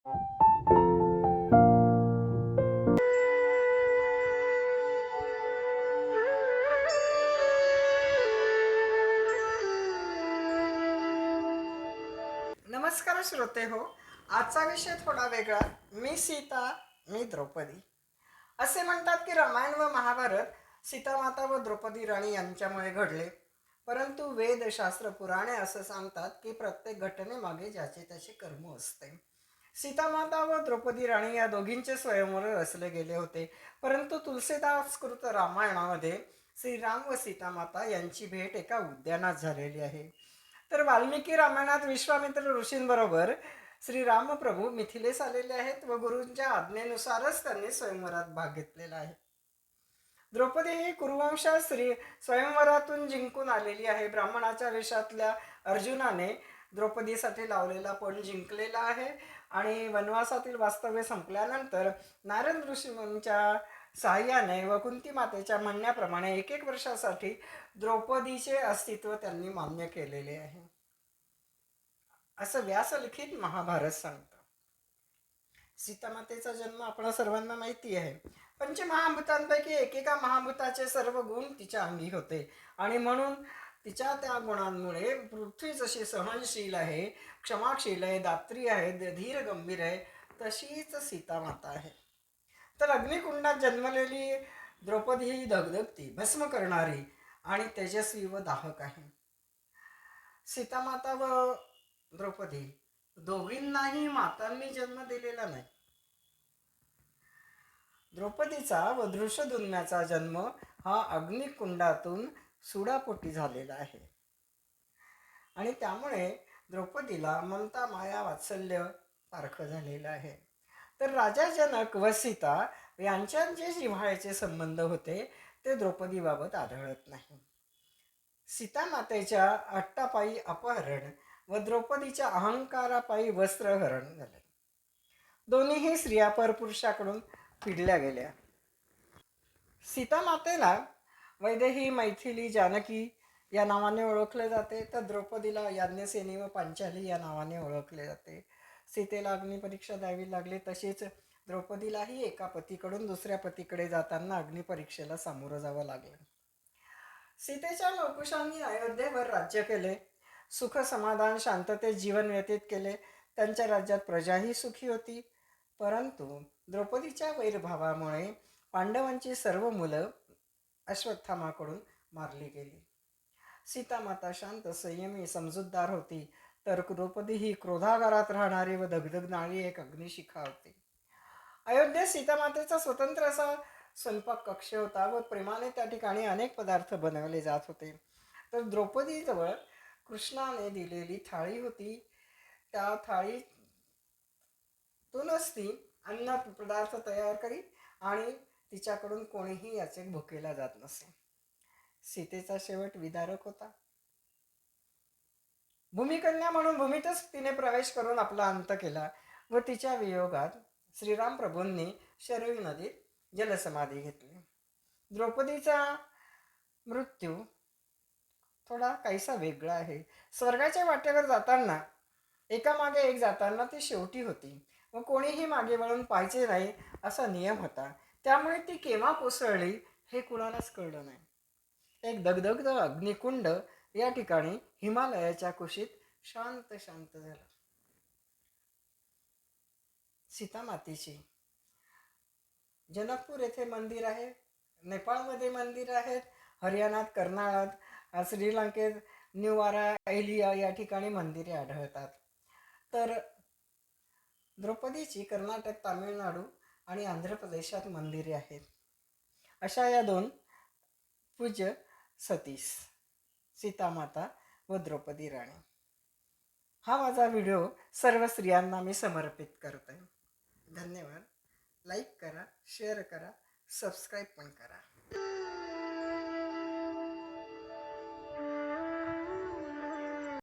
नमस्कार श्रोते हो. आजचा विषय थोडा वेगळा. मी सीता, मी द्रौपदी. असे म्हणतात की रामायण व महाभारत सीतामाता व द्रौपदी राणी यांच्यामुळे घडले. परंतु वेद, शास्त्र, पुराणे असं सांगतात की प्रत्येक घटनेमागे ज्याचे त्याचे कर्म असते. सीतामाता व द्रौपदी राणी या दोघींचे स्वयंवर रचले गेले होते. परंतु तुलसीदास कृत रामायणामध्ये श्रीराम व सीतामाता यांची भेट एका उद्यानात झालेली आहे. तर वाल्मिकी रामायणात विश्वामित्र ऋषींबरोबर श्रीरामप्रभू मिथिलेस आलेले आहेत व गुरूंच्या आज्ञेनुसारच त्यांनी स्वयंवरात भाग घेतलेला आहे. द्रौपदी ही कुरुवंशात स्वयंवरातून जिंकून आलेली आहे. ब्राह्मणाच्या वेशातल्या अर्जुनाने द्रौपदीसाठी लावलेला पण जिंकलेला आहे आणि वनवासातील वास्तव्य संपल्यानंतर नारद ऋषींच्या साह्याने व कुंती मातेच्या म्हणण्याप्रमाणे 1 वर्षासाठी द्रौपदीचे अस्तित्व त्यांनी मान्य केलेले आहे असं व्यासलिखित महाभारत सांगतं. सीतामातेचा जन्म आपल्या सर्वांना माहिती आहे. पंचमहाभूतांपैकी एकेका महाभूताचे सर्व गुण तिच्या अंगी होते आणि म्हणून तिच्या त्या गुणांमुळे पृथ्वी जशी सहनशील आहे, क्षमाशील आहे, दात्री आहे, धीर गंभीर आहे, तशीच सीतामाता आहे. तर अग्निकुंडात जन्मलेली द्रौपदी ही धगधगती, भस्म करणारी आणि तेजस्वी व दाहक आहे. सीतामाता व द्रौपदी दोघींनाही मातांनी जन्म दिलेला नाही. द्रौपदीचा व धृष्टद्युम्नाचा जन्म हा अग्निकुंडातून सुडापोटी झालेला आहे आणि त्यामुळे द्रौपदीला ममता, माया, वात्सल्य पारखं झालेलं आहे. तर राजा जनक व सीता यांच्यात जे जिव्हाळ्याचे संबंध होते ते द्रौपदीबाबत आढळत नाही. सीतामातेच्या अट्टापायी अपहरण व द्रौपदीच्या अहंकारापायी वस्त्रहरण झाले. दोन्हीही स्त्रिया परपुरुषाकडून पिडल्या गेल्या. सीतामातेला वैदेही, मैथिली, जानकी या नावाने ओळखले जाते, तर द्रौपदीला याज्ञसेनी व पांचाली या नावाने ओळखले जाते. सीतेला अग्निपरीक्षा द्यावी लागली, तसेच द्रौपदीलाही एका पतीकडून दुसऱ्या पतीकडे जाताना अग्निपरीक्षेला सामोरं जावं लागलं. सीतेच्या लवकुशांनी अयोध्येवर राज्य केले. सुख, समाधान, शांततेत जीवन व्यतीत केले. त्यांच्या राज्यात प्रजाही सुखी होती. परंतु द्रौपदीच्या वैरभावामुळे पांडवांची सर्व मुलं अश्वत्थामाकडून मारली गेली. सीतामाता शांत, संयमी, समजूतदार होती, तर द्रौपदी ही क्रोधागारात राहणारी व धगधगणारी एक अग्निशिखा होती. अयोध्येत सीतामातेचा स्वतंत्र असा स्वयंपाक कक्ष होता व प्रेमाने त्या ठिकाणी अनेक पदार्थ बनवले जात होते. तर द्रौपदीजवळ कृष्णाने दिलेली थाळी होती. त्या थाळीतूनच ती अन्न पदार्थ तयार करी आणि तिच्याकडून कोणीही याचे भुकेला जात नसे. सीतेचा शेवट विदारक होता. भूमिकन्या म्हणून भूमीतच तिने प्रवेश करून आपला अंत केला व तिच्या वियोगात श्रीराम प्रभूंनी शरयू नदीत जलसमाधी घेतली. द्रौपदीचा मृत्यू थोडा काहीसा वेगळा आहे. स्वर्गाच्या वाटेवर जाताना एकामागे एक जाताना ती शेवटी होती व कोणीही मागे वळून पाहायचे नाही असा नियम होता. त्यामुळे ती केव्हा कोसळली हे कुणालाच कळलं नाही. एक दगदगद अग्निकुंड या ठिकाणी हिमालयाच्या कुशीत शांत शांत झालं. सीतामातेची जनकपूर येथे मंदिर आहे, नेपाळमध्ये मंदिर आहेत, हरियाणात, कर्नाळात, श्रीलंकेत न्यूवारा एलिया या ठिकाणी मंदिरे आढळतात. तर द्रौपदीची कर्नाटक, तामिळनाडू आणि आंध्र प्रदेशात मंदिरे आहेत. अशा या दोन पूज्य सतीस, सीतामाता व द्रौपदी राणी. हा माझा व्हिडिओ सर्व स्त्रियांना मी समर्पित करते. धन्यवाद. लाईक करा, शेअर करा, सबस्क्राईब पण करा.